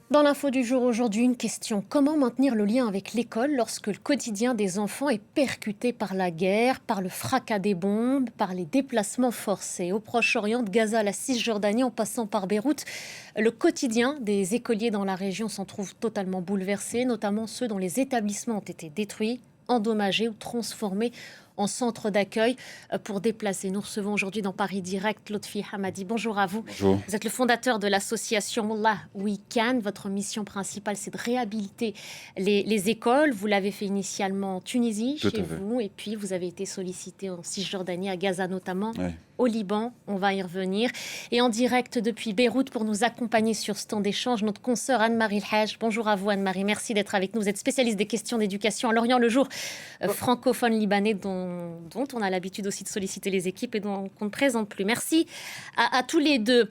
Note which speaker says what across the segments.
Speaker 1: Dans l'info du jour aujourd'hui, une question. Comment maintenir le lien avec l'école lorsque le quotidien des enfants est percuté par la guerre, par le fracas des bombes, par les déplacements forcés? Au Proche-Orient, de Gaza à la Cisjordanie, en passant par Beyrouth, le quotidien des écoliers dans la région s'en trouve totalement bouleversé, notamment ceux dont les établissements ont été détruits, endommagés ou transformés en centre d'accueil pour déplacer. Nous recevons aujourd'hui dans Paris Direct Lotfi Hamadi. Bonjour à vous.
Speaker 2: Bonjour.
Speaker 1: Vous êtes le fondateur de l'association Wallah We Can. Votre mission principale, c'est de réhabiliter les écoles. Vous l'avez fait initialement en Tunisie,
Speaker 2: Tout
Speaker 1: chez
Speaker 2: à fait.
Speaker 1: vous, et puis vous avez été sollicité en Cisjordanie, à Gaza notamment.
Speaker 2: Ouais.
Speaker 1: Au Liban, on va y revenir. Et en direct depuis Beyrouth pour nous accompagner sur ce temps d'échange, notre consoeur Anne-Marie Haj. Bonjour à vous Anne-Marie, merci d'être avec nous. Vous êtes spécialiste des questions d'éducation à Lorient, le jour francophone libanais dont on a l'habitude aussi de solliciter les équipes et dont on ne présente plus. Merci à tous les deux.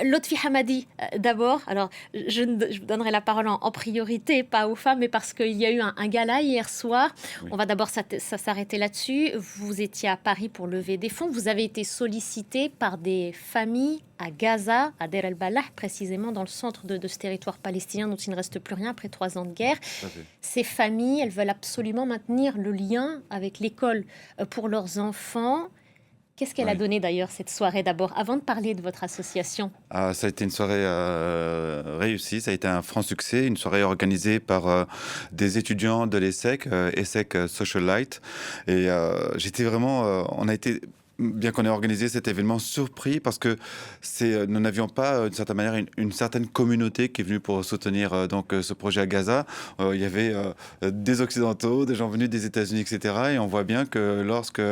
Speaker 1: Lotfi Hamadi, d'abord, alors je vous donnerai la parole en priorité, pas aux femmes, mais parce qu'il y a eu un gala hier soir.
Speaker 2: Oui.
Speaker 1: On va d'abord s'arrêter là-dessus. Vous étiez à Paris pour lever des fonds. Vous avez été sollicité par des familles à Gaza, à Deir el-Balah, précisément dans le centre de ce territoire palestinien dont il ne reste plus rien après 3 ans de guerre.
Speaker 2: Tout à fait.
Speaker 1: Ces familles, elles veulent absolument maintenir le lien avec l'école pour leurs enfants. Qu'est-ce qu'elle a
Speaker 2: Oui.
Speaker 1: donné d'ailleurs cette soirée d'abord, avant de parler de votre association?
Speaker 2: Ça a été une soirée réussie, ça a été un franc succès, une soirée organisée par des étudiants de l'ESSEC, ESSEC Social Light. Et j'étais vraiment, on a été, bien qu'on ait organisé cet événement, surpris parce que nous n'avions pas, d'une certaine manière, une certaine communauté qui est venue pour soutenir ce projet à Gaza. Il y avait des Occidentaux, des gens venus des États-Unis, etc. Et on voit bien que lorsque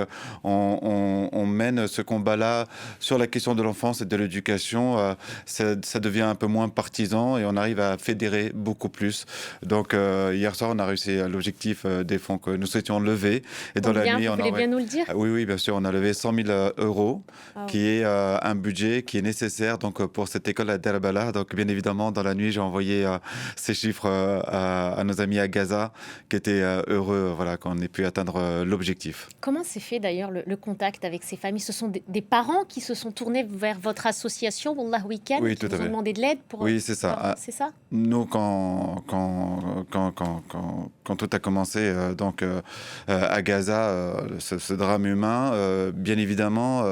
Speaker 2: on mène ce combat-là sur la question de l'enfance et de l'éducation, ça devient un peu moins partisan et on arrive à fédérer beaucoup plus. Donc hier soir, on a réussi l'objectif des fonds que nous souhaitions lever. Et dans la
Speaker 1: Combien,
Speaker 2: nuit,
Speaker 1: vous voulez bien nous le dire?
Speaker 2: Oui, bien sûr, on a levé 100 000 euros,
Speaker 1: Wow.
Speaker 2: qui est un budget qui est nécessaire pour cette école à Deir el-Balah. Donc, bien évidemment, dans la nuit, j'ai envoyé ces chiffres à nos amis à Gaza, qui étaient heureux qu'on ait pu atteindre l'objectif.
Speaker 1: Comment s'est fait d'ailleurs le contact avec ces familles? Ce sont des parents qui se sont tournés vers votre association, Wallah We Can,
Speaker 2: Oui,
Speaker 1: qui
Speaker 2: tout à
Speaker 1: vous ont
Speaker 2: fait.
Speaker 1: demandé de l'aide pour...
Speaker 2: Oui, c'est ça.
Speaker 1: C'est ça?
Speaker 2: Nous, quand tout a commencé à Gaza, ce drame humain, bien évidemment,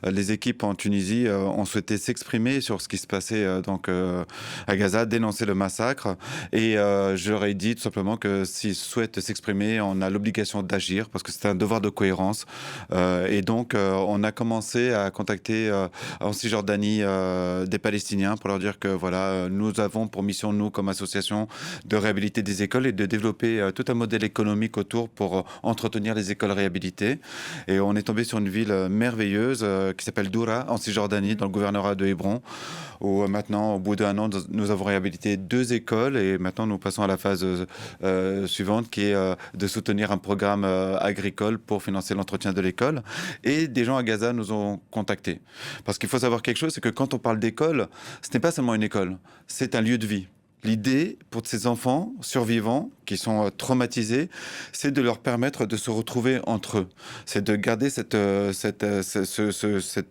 Speaker 2: les équipes en Tunisie ont souhaité s'exprimer sur ce qui se passait à Gaza, dénoncer le massacre. Et je leur ai dit tout simplement que s'ils souhaitent s'exprimer, on a l'obligation d'agir parce que c'est un devoir de cohérence. Et donc, on a commencé à contacter en Cisjordanie des Palestiniens pour leur dire que voilà, nous avons pour mission, nous, comme association, de réhabiliter des écoles et de développer tout un modèle économique autour pour entretenir les écoles réhabilitées. Et on est tombé sur une ville merveilleuse qui s'appelle Doura, en Cisjordanie, dans le gouvernorat de Hébron, où maintenant, au bout d'un an, nous avons réhabilité 2 écoles et maintenant nous passons à la phase suivante qui est de soutenir un programme agricole pour financer l'entretien de l'école. Et des gens à Gaza nous ont contactés. Parce qu'il faut savoir quelque chose, c'est que quand on parle d'école, ce n'est pas seulement une école, c'est un lieu de vie. L'idée pour ces enfants survivants qui sont traumatisés, c'est de leur permettre de se retrouver entre eux. C'est de garder cette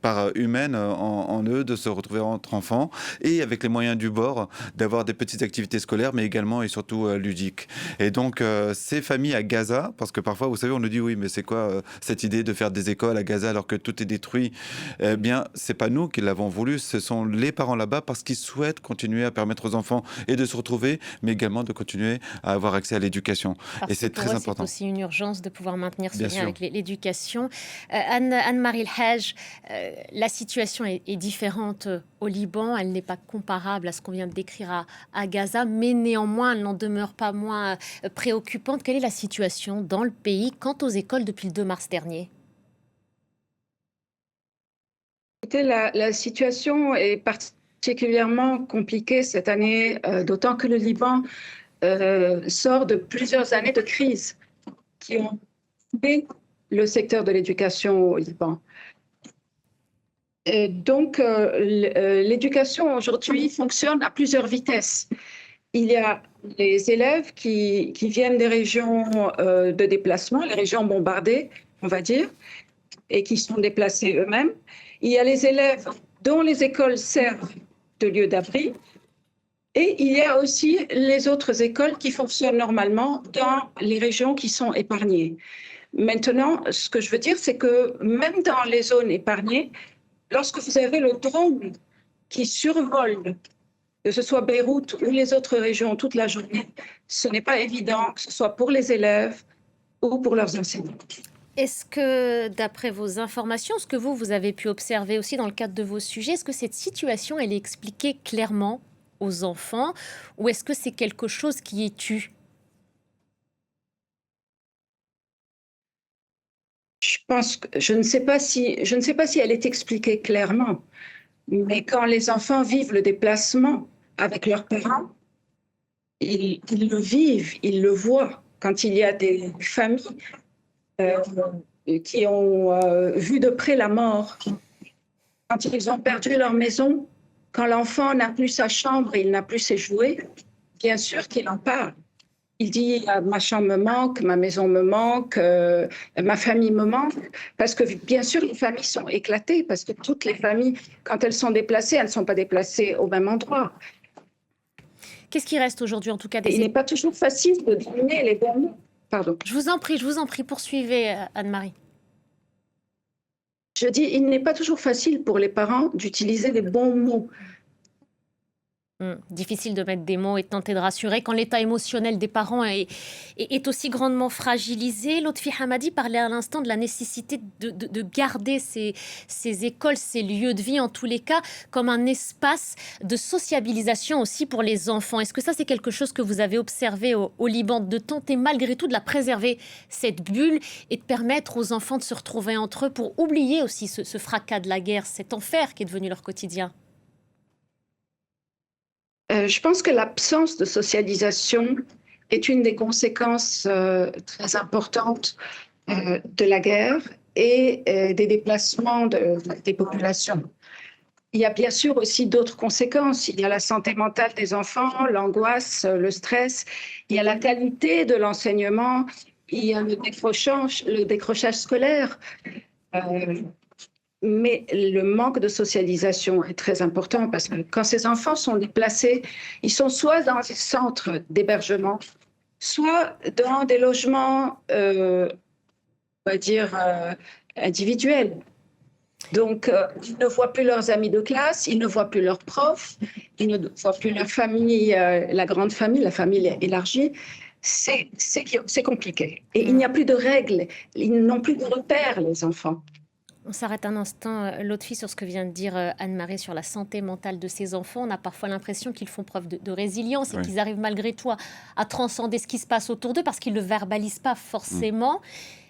Speaker 2: part humaine en eux, de se retrouver entre enfants et avec les moyens du bord, d'avoir des petites activités scolaires, mais également et surtout ludiques. Et donc, ces familles à Gaza, parce que parfois, vous savez, on nous dit oui, mais c'est quoi cette idée de faire des écoles à Gaza alors que tout est détruit? Eh bien, c'est pas nous qui l'avons voulu, ce sont les parents là-bas parce qu'ils souhaitent continuer à permettre aux enfants et de se retrouver, mais également de continuer à avoir accès à l'éducation.
Speaker 1: Parce
Speaker 2: Et
Speaker 1: que
Speaker 2: c'est
Speaker 1: pour
Speaker 2: très
Speaker 1: eux,
Speaker 2: important.
Speaker 1: c'est aussi une urgence de pouvoir maintenir ce
Speaker 2: Bien
Speaker 1: lien
Speaker 2: sûr.
Speaker 1: avec l'éducation. Anne-Marie Haj, la situation est différente au Liban. Elle n'est pas comparable à ce qu'on vient de décrire à Gaza, mais néanmoins, elle n'en demeure pas moins préoccupante. Quelle est la situation dans le pays quant aux écoles depuis le 2 mars dernier?
Speaker 3: Écoutez, la situation est particulièrement compliquée cette année, d'autant que le Liban sort de plusieurs années de crise qui ont touché le secteur de l'éducation au Liban. Et donc, l'éducation aujourd'hui fonctionne à plusieurs vitesses. Il y a les élèves qui viennent des régions de déplacement, les régions bombardées, on va dire, et qui sont déplacés eux-mêmes. Il y a les élèves dont les écoles servent de lieu d'abri. Et il y a aussi les autres écoles qui fonctionnent normalement dans les régions qui sont épargnées. Maintenant, ce que je veux dire, c'est que même dans les zones épargnées, lorsque vous avez le drone qui survole, que ce soit Beyrouth ou les autres régions toute la journée, ce n'est pas évident que ce soit pour les élèves ou pour leurs enseignants.
Speaker 1: Est-ce que, d'après vos informations, ce que vous avez pu observer aussi dans le cadre de vos sujets, est-ce que cette situation, elle est expliquée clairement aux enfants ou est-ce que c'est quelque chose qui est tu?
Speaker 3: Je ne sais pas si elle est expliquée clairement, mais quand les enfants vivent le déplacement avec leurs parents, ils le vivent, ils le voient. Quand il y a des familles euh, qui ont vu de près la mort, quand ils ont perdu leur maison, quand l'enfant n'a plus sa chambre, il n'a plus ses jouets, bien sûr qu'il en parle. Il dit ma chambre me manque, ma maison me manque, ma famille me manque, parce que bien sûr les familles sont éclatées, parce que toutes les familles, quand elles sont déplacées, elles ne sont pas déplacées au même endroit.
Speaker 1: Qu'est-ce qui reste aujourd'hui en tout cas
Speaker 3: Il n'est pas toujours facile de donner les bons mots. Pardon.
Speaker 1: Je vous en prie, poursuivez Anne-Marie.
Speaker 3: Je dis, il n'est pas toujours facile pour les parents d'utiliser les bons mots.
Speaker 1: Difficile de mettre des mots et de tenter de rassurer quand l'état émotionnel des parents est aussi grandement fragilisé. Lotfi Hamadi parlait à l'instant de la nécessité de garder ces écoles, ces lieux de vie en tous les cas, comme un espace de sociabilisation aussi pour les enfants. Est-ce que ça c'est quelque chose que vous avez observé au Liban, de tenter malgré tout de la préserver, cette bulle, et de permettre aux enfants de se retrouver entre eux pour oublier aussi ce fracas de la guerre, cet enfer qui est devenu leur quotidien?
Speaker 3: Je pense que l'absence de socialisation est une des conséquences très importantes de la guerre et des déplacements des populations. Il y a bien sûr aussi d'autres conséquences. Il y a la santé mentale des enfants, l'angoisse, le stress. Il y a la qualité de l'enseignement. Il y a le décrochage scolaire. Mais le manque de socialisation est très important parce que quand ces enfants sont déplacés, ils sont soit dans des centres d'hébergement, soit dans des logements, on va dire, individuels. Donc, ils ne voient plus leurs amis de classe, ils ne voient plus leurs profs, ils ne voient plus leur famille, la grande famille, la famille élargie. C'est compliqué. Et il n'y a plus de règles, ils n'ont plus de repères, les enfants.
Speaker 1: On s'arrête un instant, Lotfi, sur ce que vient de dire Anne-Marie sur la santé mentale de ces enfants. On a parfois l'impression qu'ils font preuve de résilience et qu'ils arrivent malgré tout à transcender ce qui se passe autour d'eux parce qu'ils ne le verbalisent pas forcément.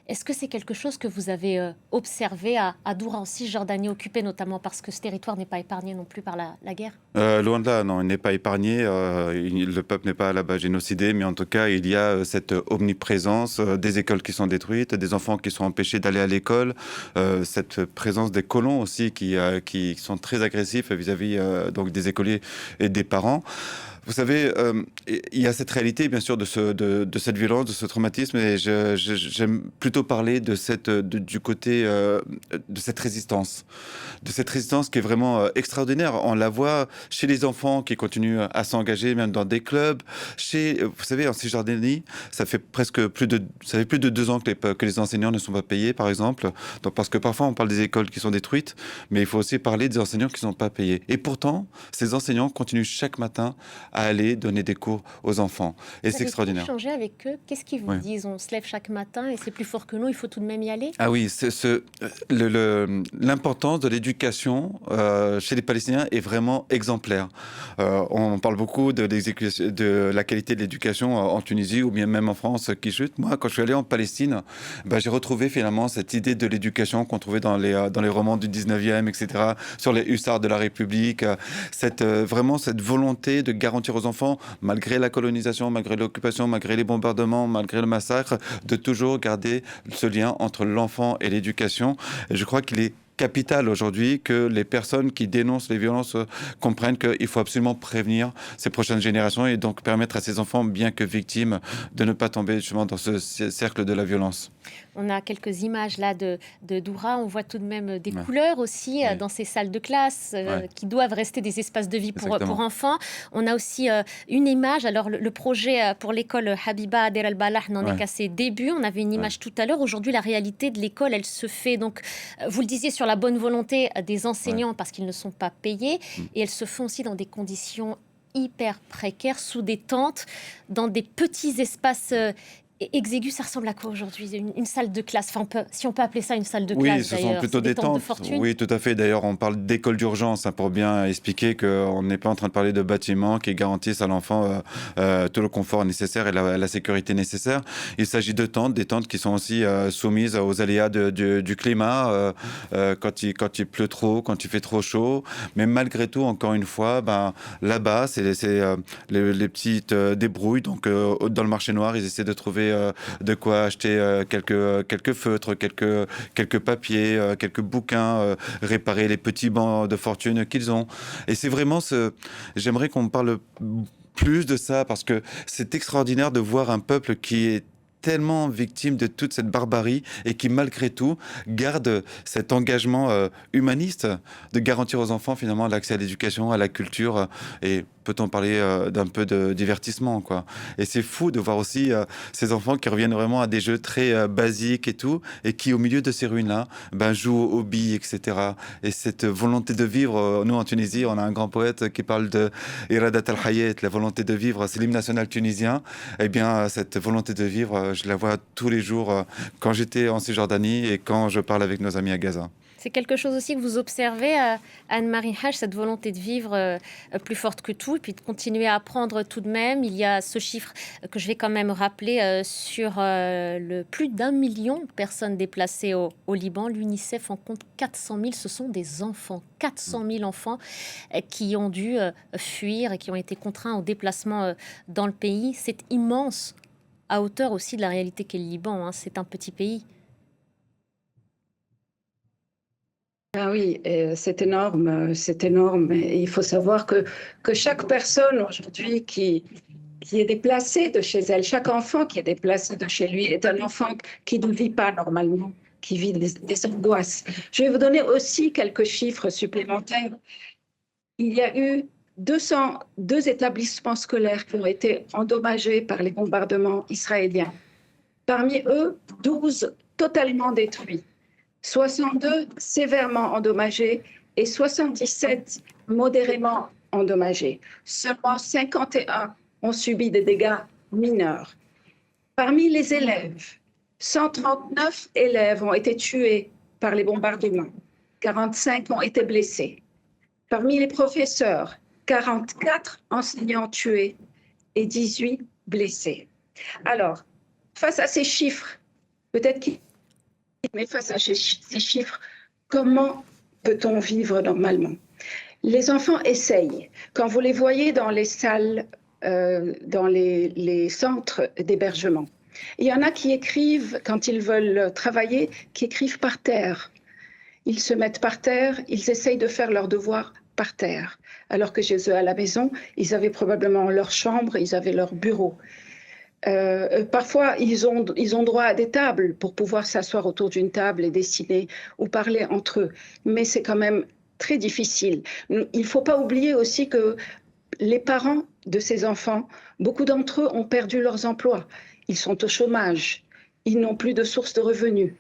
Speaker 1: Est-ce que c'est quelque chose que vous avez observé à Doura, en Cisjordanie occupée, notamment parce que ce territoire n'est pas épargné non plus par la guerre?
Speaker 2: Loin de là, non, il n'est pas épargné. Le peuple n'est pas là-bas génocidé, mais en tout cas, il y a cette omniprésence des écoles qui sont détruites, des enfants qui sont empêchés d'aller à l'école, cette présence des colons aussi qui sont très agressifs vis-à-vis donc des écoliers et des parents. Vous savez, il y a cette réalité, bien sûr, de cette violence, de ce traumatisme, et j'aime plutôt parler du côté de cette résistance qui est vraiment extraordinaire. On la voit chez les enfants qui continuent à s'engager, même dans des clubs. Vous savez, en Cisjordanie, ça fait plus de 2 ans que les enseignants ne sont pas payés, par exemple. Donc, parce que parfois, on parle des écoles qui sont détruites, mais il faut aussi parler des enseignants qui ne sont pas payés. Et pourtant, ces enseignants continuent chaque matin à aller donner des cours aux enfants. Et c'est extraordinaire.
Speaker 1: Vous échangez avec eux, qu'est-ce qu'ils vous disent? On se lève chaque matin et c'est plus fort que nous, il faut tout de même y aller? Ah
Speaker 2: oui, l'importance de l'éducation chez les Palestiniens est vraiment exemplaire. On parle beaucoup de la qualité de l'éducation en Tunisie ou bien même en France qui chute. Moi, quand je suis allé en Palestine, j'ai retrouvé finalement cette idée de l'éducation qu'on trouvait dans les romans du 19e, etc., sur les hussards de la République, vraiment cette volonté de garantir aux enfants, malgré la colonisation, malgré l'occupation, malgré les bombardements, malgré le massacre, de toujours garder ce lien entre l'enfant et l'éducation. Et je crois qu'il est capital aujourd'hui que les personnes qui dénoncent les violences comprennent qu'il faut absolument prévenir ces prochaines générations et donc permettre à ces enfants, bien que victimes, de ne pas tomber justement dans ce cercle de la violence.
Speaker 1: On a quelques images là de Doura. On voit tout de même des
Speaker 2: Ouais.
Speaker 1: couleurs aussi
Speaker 2: Oui.
Speaker 1: dans ces salles de classe
Speaker 2: Ouais.
Speaker 1: qui doivent rester des espaces de vie pour
Speaker 2: Exactement.
Speaker 1: enfants. On a aussi une image. Alors, le projet pour l'école Habiba Der al-Balah n'en est
Speaker 2: Ouais.
Speaker 1: qu'à ses débuts. On avait une image tout à l'heure. Aujourd'hui, la réalité de l'école, elle se fait. Donc, vous le disiez, sur la bonne volonté des enseignants parce qu'ils ne sont pas payés. Et elles se font aussi dans des conditions hyper précaires, sous des tentes, dans des petits espaces exigus. Ça ressemble à quoi aujourd'hui? Une salle de classe, enfin, si on peut appeler ça une salle de
Speaker 2: Oui,
Speaker 1: classe
Speaker 2: ce sont
Speaker 1: d'ailleurs.
Speaker 2: plutôt
Speaker 1: C'est
Speaker 2: des
Speaker 1: tentes de
Speaker 2: tentes.
Speaker 1: fortune.
Speaker 2: Oui, tout à fait. D'ailleurs, on parle d'école d'urgence pour bien expliquer qu'on n'est pas en train de parler de bâtiments qui garantissent à l'enfant tout le confort nécessaire et la sécurité nécessaire. Il s'agit de tentes, des tentes qui sont aussi soumises aux aléas du climat, quand il pleut trop, quand il fait trop chaud. Mais malgré tout, encore une fois, là-bas, c'est les petites débrouilles. Donc, dans le marché noir, ils essaient de trouver de quoi acheter quelques feutres, quelques papiers, quelques bouquins, réparer les petits bancs de fortune qu'ils ont. Et c'est vraiment j'aimerais qu'on parle plus de ça parce que c'est extraordinaire de voir un peuple qui est tellement victime de toute cette barbarie et qui malgré tout garde cet engagement humaniste de garantir aux enfants finalement l'accès à l'éducation, à la culture et peut-on parler d'un peu de divertissement quoi. Et c'est fou de voir aussi ces enfants qui reviennent vraiment à des jeux très basiques et tout et qui au milieu de ces ruines-là jouent aux billes, etc. Et cette volonté de vivre, nous en Tunisie on a un grand poète qui parle de Iradat al-Hayat, la volonté de vivre, c'est l'hymne national tunisien. Eh bien cette volonté de vivre je la vois tous les jours quand j'étais en Cisjordanie et quand je parle avec nos amis à Gaza.
Speaker 1: C'est quelque chose aussi que vous observez, Anne-Marie Haj, cette volonté de vivre plus forte que tout, et puis de continuer à apprendre tout de même. Il y a ce chiffre que je vais quand même rappeler sur le plus d'1 million de personnes déplacées au Liban. L'UNICEF en compte 400 000. Ce sont des enfants, 400 000 enfants qui ont dû fuir et qui ont été contraints au déplacement dans le pays. C'est immense, à hauteur aussi de la réalité qu'est le Liban. Hein. C'est un petit pays.
Speaker 3: Ah oui, c'est énorme, c'est énorme. Et il faut savoir que chaque personne aujourd'hui qui est déplacée de chez elle, chaque enfant qui est déplacé de chez lui est un enfant qui ne vit pas normalement, qui vit des angoisses. Je vais vous donner aussi quelques chiffres supplémentaires. Il y a eu 202 établissements scolaires qui ont été endommagés par les bombardements israéliens. Parmi eux, 12 totalement détruits. 62 sévèrement endommagés et 77 modérément endommagés. Seulement 51 ont subi des dégâts mineurs. Parmi les élèves, 139 élèves ont été tués par les bombardements. 45 ont été blessés. Parmi les professeurs, 44 enseignants tués et 18 blessés. Alors, face à ces chiffres, peut-être qu'il mais face à ces chiffres, comment peut-on vivre normalement? Les enfants essayent. Quand vous les voyez dans les salles, dans les centres d'hébergement, il y en a qui écrivent, quand ils veulent travailler, qui écrivent par terre. Ils se mettent par terre, ils essayent de faire leurs devoirs par terre. Alors que chez eux à la maison, ils avaient probablement leur chambre, ils avaient leur bureau. Parfois, ils ont droit à des tables pour pouvoir s'asseoir autour d'une table et dessiner ou parler entre eux. Mais c'est quand même très difficile. Il ne faut pas oublier aussi que les parents de ces enfants, beaucoup d'entre eux ont perdu leurs emplois. Ils sont au chômage. Ils n'ont plus de source de revenus.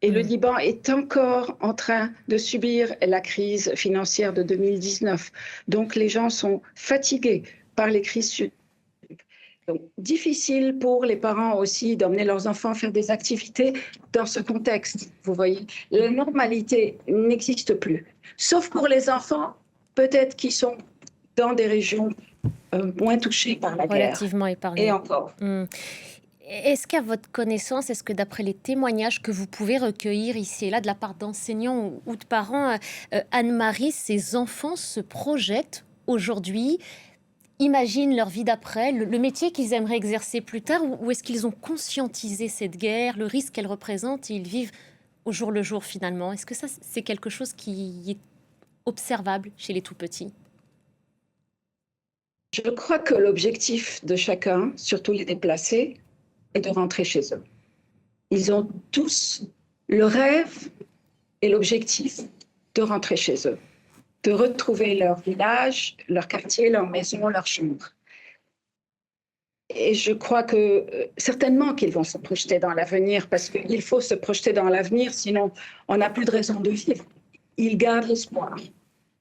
Speaker 3: Et le Liban est encore en train de subir la crise financière de 2019. Donc, les gens sont fatigués par les crises. Donc, difficile pour les parents aussi d'emmener leurs enfants faire des activités dans ce contexte. Vous voyez, la normalité n'existe plus. Sauf pour les enfants, peut-être qui sont dans des régions moins touchées par la guerre.
Speaker 1: Relativement épargnés.
Speaker 3: Et encore.
Speaker 1: Est-ce qu'à votre connaissance, est-ce que d'après les témoignages que vous pouvez recueillir ici et là de la part d'enseignants ou de parents, Anne-Marie, ces enfants se projettent aujourd'hui, imaginent leur vie d'après, le métier qu'ils aimeraient exercer plus tard, ou est-ce qu'ils ont conscientisé cette guerre, le risque qu'elle représente, et ils vivent au jour le jour finalement? Est-ce que ça, c'est quelque chose qui est observable chez les tout-petits?
Speaker 3: Je crois que l'objectif de chacun, surtout les déplacés, est de rentrer chez eux. Ils ont tous le rêve et l'objectif de rentrer chez eux, de retrouver leur village, leur quartier, leur maison, leur chambre. Et je crois que certainement qu'ils vont se projeter dans l'avenir, parce qu'il faut se projeter dans l'avenir, sinon on n'a plus de raison de vivre. Ils gardent l'espoir.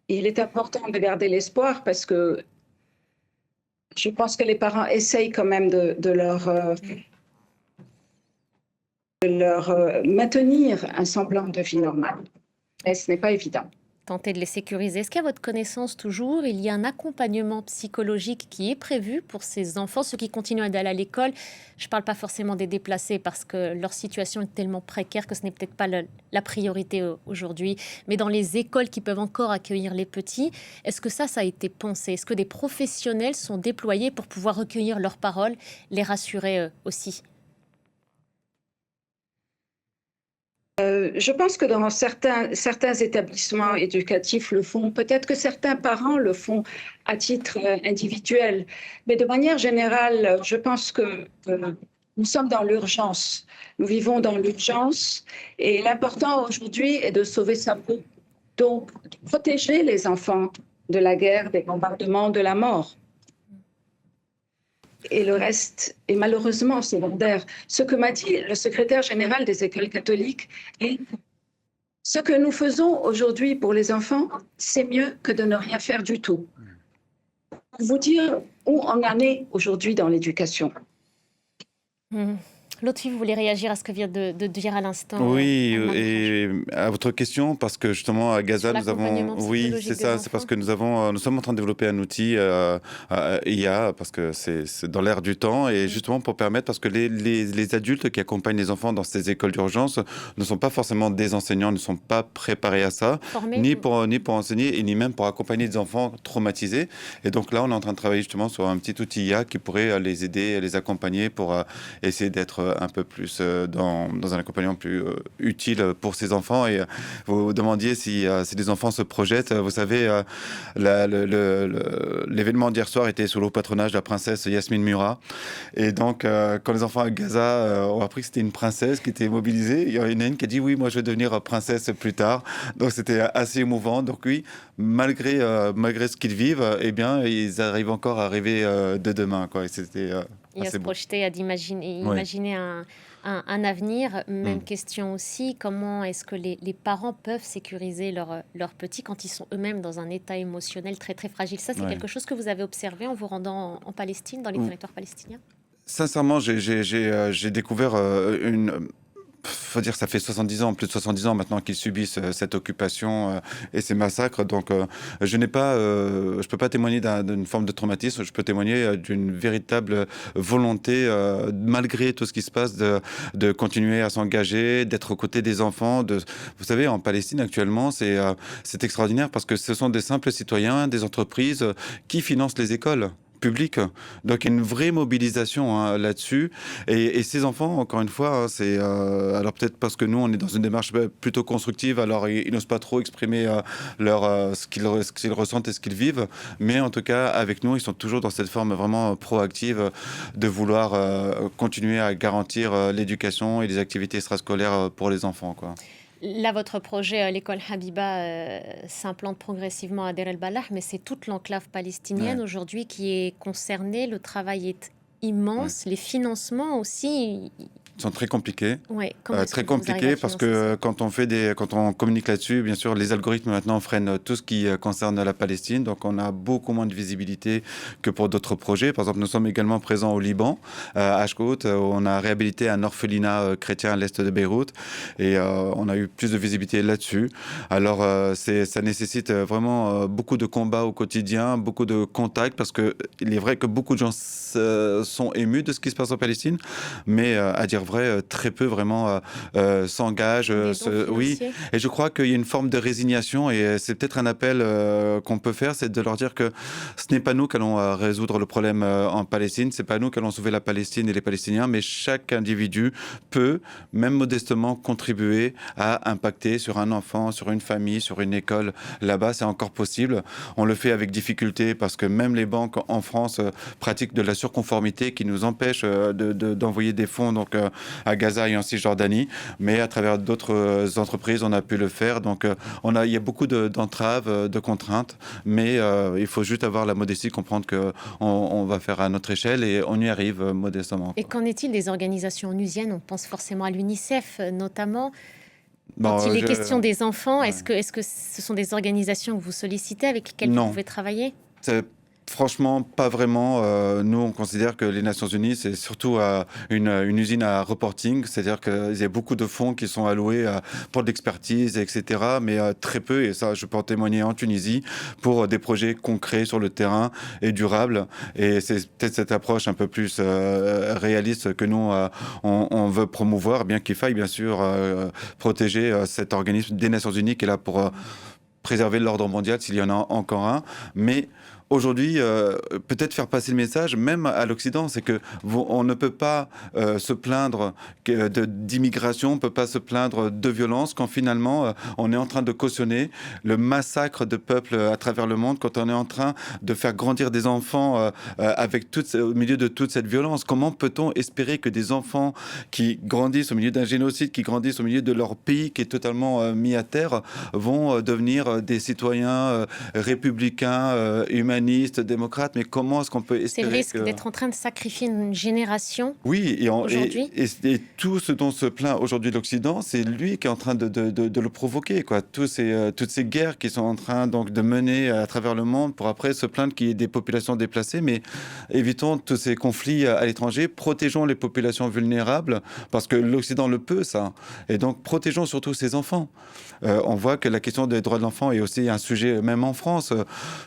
Speaker 3: Il est important de garder l'espoir parce que je pense que les parents essayent quand même de leur maintenir un semblant de vie normale. Mais ce n'est pas évident.
Speaker 1: Tenter de les sécuriser. Est-ce qu'à votre connaissance toujours, il y a un accompagnement psychologique qui est prévu pour ces enfants, ceux qui continuent d'aller à l'école? Je ne parle pas forcément des déplacés parce que leur situation est tellement précaire que ce n'est peut-être pas la priorité aujourd'hui. Mais dans les écoles qui peuvent encore accueillir les petits, est-ce que ça a été pensé? Est-ce que des professionnels sont déployés pour pouvoir recueillir leurs paroles, les rassurer aussi?
Speaker 3: Je pense que dans certains établissements éducatifs le font. Peut-être que certains parents le font à titre individuel. Mais de manière générale, je pense que nous sommes dans l'urgence. Nous vivons dans l'urgence. Et l'important aujourd'hui est de sauver sa peau. Donc, de protéger les enfants de la guerre, des bombardements, de la mort. Et le reste est malheureusement secondaire. Ce que m'a dit le secrétaire général des écoles catholiques est ce que nous faisons aujourd'hui pour les enfants, c'est mieux que de ne rien faire du tout. Pour vous dire où on en est aujourd'hui dans l'éducation.
Speaker 1: Lotfi, vous voulez réagir à ce que vient de dire à l'instant?
Speaker 2: Oui, et à votre question, parce que justement à Gaza, nous avons, oui, c'est ça, c'est parce que nous sommes en train de développer un outil IA, parce que c'est dans l'air du temps, et justement pour permettre, parce que les adultes qui accompagnent les enfants dans ces écoles d'urgence ne sont pas forcément des enseignants, ne sont pas préparés à ça, ni pour enseigner, et ni même pour accompagner des enfants traumatisés. Et donc là, on est en train de travailler justement sur un petit outil IA qui pourrait les aider, les accompagner pour essayer d'être un peu plus dans un accompagnement plus utile pour ces enfants. Et vous vous demandiez si les enfants se projettent. Vous savez, l'événement d'hier soir était sous le patronage de la princesse Yasmine Murat. Et donc, quand les enfants à Gaza ont appris que c'était une princesse qui était mobilisée, il y en a une qui a dit « Oui, moi, je vais devenir princesse plus tard ». Donc, c'était assez émouvant. Donc, oui, malgré ce qu'ils vivent, eh bien, ils arrivent encore à rêver de demain, quoi. Et c'était
Speaker 1: et à se projeter, à imaginer un avenir. Même question aussi, comment est-ce que les parents peuvent sécuriser leurs petits quand ils sont eux-mêmes dans un état émotionnel très très fragile? Ça, c'est quelque chose que vous avez observé en vous rendant en Palestine, dans les territoires palestiniens?
Speaker 2: Sincèrement, j'ai découvert faut dire, ça fait 70 ans, plus de 70 ans maintenant qu'ils subissent cette occupation et ces massacres. Donc, je peux pas témoigner d'une forme de traumatisme. Je peux témoigner d'une véritable volonté, malgré tout ce qui se passe, de continuer à s'engager, d'être aux côtés des enfants. Vous savez, en Palestine actuellement, c'est extraordinaire parce que ce sont des simples citoyens, des entreprises qui financent les écoles public. Donc, il y a une vraie mobilisation là-dessus. Et ces enfants, encore une fois, c'est alors peut-être parce que nous, on est dans une démarche plutôt constructive, alors ils n'osent pas trop exprimer ce qu'ils ressentent et ce qu'ils vivent. Mais en tout cas, avec nous, ils sont toujours dans cette forme vraiment proactive de vouloir continuer à garantir l'éducation et les activités extrascolaires pour les enfants, quoi.
Speaker 1: Là, votre projet, l'école Habiba, s'implante progressivement à Deir el-Balah, mais c'est toute l'enclave palestinienne aujourd'hui qui est concernée. Le travail est immense, les financements aussi.
Speaker 2: Sont très compliqués.
Speaker 1: Très
Speaker 2: compliqués parce que quand on communique là-dessus, bien sûr, les algorithmes maintenant freinent tout ce qui concerne la Palestine. Donc, on a beaucoup moins de visibilité que pour d'autres projets. Par exemple, nous sommes également présents au Liban, à Ashkout, où on a réhabilité un orphelinat chrétien à l'est de Beyrouth. Et on a eu plus de visibilité là-dessus. Alors, ça nécessite vraiment beaucoup de combats au quotidien, beaucoup de contacts, parce qu'il est vrai que beaucoup de gens sont émus de ce qui se passe en Palestine. Mais à dire vrai, très peu vraiment s'engagent.
Speaker 1: Des dons
Speaker 2: Oui,
Speaker 1: financiers.
Speaker 2: et je crois qu'il y a une forme de résignation et c'est peut-être un appel qu'on peut faire, c'est de leur dire que ce n'est pas nous qui allons résoudre le problème en Palestine, c'est pas nous qui allons sauver la Palestine et les Palestiniens, mais chaque individu peut, même modestement, contribuer à impacter sur un enfant, sur une famille, sur une école. Là-bas, c'est encore possible. On le fait avec difficulté parce que même les banques en France pratiquent de la surconformité qui nous empêche d'envoyer des fonds donc, à Gaza et en Cisjordanie. Mais à travers d'autres entreprises, on a pu le faire. Donc, il y a beaucoup d'entraves, de contraintes, mais il faut juste avoir la modestie, comprendre qu'on va faire à notre échelle et on y arrive modestement.
Speaker 1: Et qu'en est-il des organisations onusiennes? On pense forcément à l'UNICEF, notamment. Quand
Speaker 2: Bon,
Speaker 1: il est question des enfants,
Speaker 2: ouais.
Speaker 1: est-ce que ce sont des organisations que vous sollicitez, avec lesquelles vous
Speaker 2: Non.
Speaker 1: pouvez travailler?
Speaker 2: Franchement, pas vraiment. Nous, on considère que les Nations Unies, c'est surtout une usine à reporting, c'est-à-dire qu'il y a beaucoup de fonds qui sont alloués pour de l'expertise, etc., mais très peu, et ça, je peux en témoigner en Tunisie, pour des projets concrets sur le terrain et durables. Et c'est peut-être cette approche un peu plus réaliste que nous, on veut promouvoir, bien qu'il faille, bien sûr, protéger cet organisme des Nations Unies qui est là pour préserver l'ordre mondial s'il y en a encore un. Mais aujourd'hui, peut-être faire passer le message, même à l'Occident, c'est que on ne peut pas se plaindre d'immigration, on ne peut pas se plaindre de violence quand finalement on est en train de cautionner le massacre de peuples à travers le monde, quand on est en train de faire grandir des enfants au milieu de toute cette violence. Comment peut-on espérer que des enfants qui grandissent au milieu d'un génocide, qui grandissent au milieu de leur pays qui est totalement mis à terre, vont devenir des citoyens républicains, humanistes, démocrates, mais comment est-ce qu'on peut
Speaker 1: C'est le
Speaker 2: espérer
Speaker 1: risque d'être en train de sacrifier une génération
Speaker 2: Oui,
Speaker 1: aujourd'hui.
Speaker 2: et tout ce dont se plaint aujourd'hui l'Occident, c'est lui qui est en train de le provoquer, quoi. Toutes ces guerres qui sont en train donc de mener à travers le monde pour après se plaindre qu'il y ait des populations déplacées, mais évitons tous ces conflits à l'étranger, protégeons les populations vulnérables, parce que l'Occident le peut, ça. Et donc, protégeons surtout ces enfants. On voit que la question des droits de l'enfant est aussi un sujet, même en France.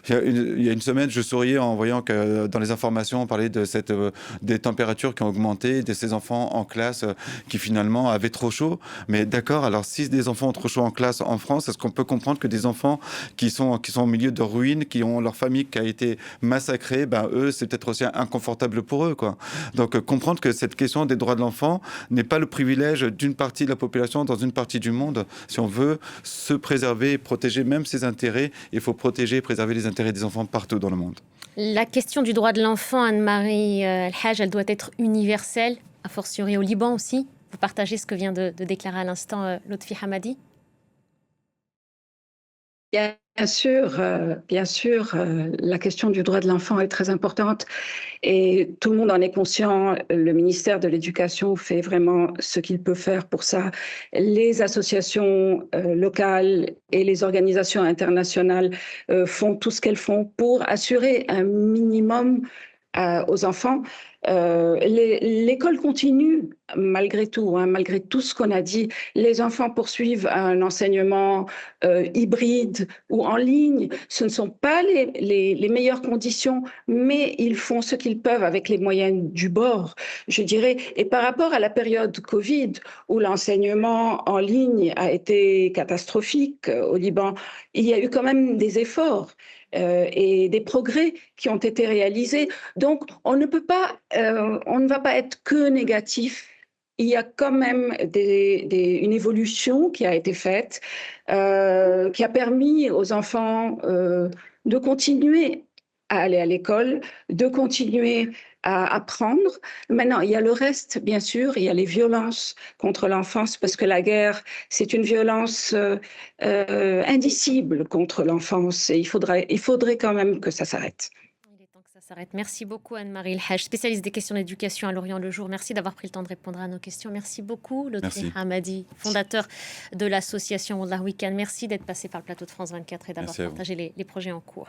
Speaker 2: Il y a une semaine, je souriais en voyant que dans les informations, on parlait des températures qui ont augmenté, de ces enfants en classe qui finalement avaient trop chaud. Mais d'accord, alors si des enfants ont trop chaud en classe en France, est-ce qu'on peut comprendre que des enfants qui sont au milieu de ruines, qui ont leur famille qui a été massacrée, ben eux, c'est peut-être aussi inconfortable pour eux, quoi. Donc comprendre que cette question des droits de l'enfant n'est pas le privilège d'une partie de la population dans une partie du monde. Si on veut se préserver et protéger même ses intérêts, il faut protéger et préserver les intérêts des enfants partout dans le monde.
Speaker 1: La question du droit de l'enfant, Anne-Marie El-Hajj, elle doit être universelle, a fortiori au Liban aussi. Vous partagez ce que vient de déclarer à l'instant Lotfi Hamadi?
Speaker 3: Bien sûr, la question du droit de l'enfant est très importante et tout le monde en est conscient. Le ministère de l'Éducation fait vraiment ce qu'il peut faire pour ça. Les associations locales et les organisations internationales font tout ce qu'elles font pour assurer un minimum aux enfants. L'école continue malgré tout, hein, malgré tout ce qu'on a dit. Les enfants poursuivent un enseignement hybride ou en ligne. Ce ne sont pas les meilleures conditions, mais ils font ce qu'ils peuvent avec les moyens du bord, je dirais. Et par rapport à la période Covid, où l'enseignement en ligne a été catastrophique au Liban, il y a eu quand même des efforts et des progrès qui ont été réalisés. Donc, on ne va pas être que négatif. Il y a quand même une évolution qui a été faite, qui a permis aux enfants de continuer à aller à l'école, de continuer à apprendre. Maintenant, il y a le reste, bien sûr, il y a les violences contre l'enfance, parce que la guerre, c'est une violence indicible contre l'enfance, et il faudrait quand même que ça s'arrête.
Speaker 1: Il est temps que ça s'arrête. Merci beaucoup Anne-Marie El-Hajj, spécialiste des questions d'éducation à Lorient Le Jour. Merci d'avoir pris le temps de répondre à nos questions. Merci beaucoup Lotfi Hamadi, fondateur de l'association Wallah Weekend. Merci d'être passé par le plateau de France 24 et d'avoir partagé les projets en cours.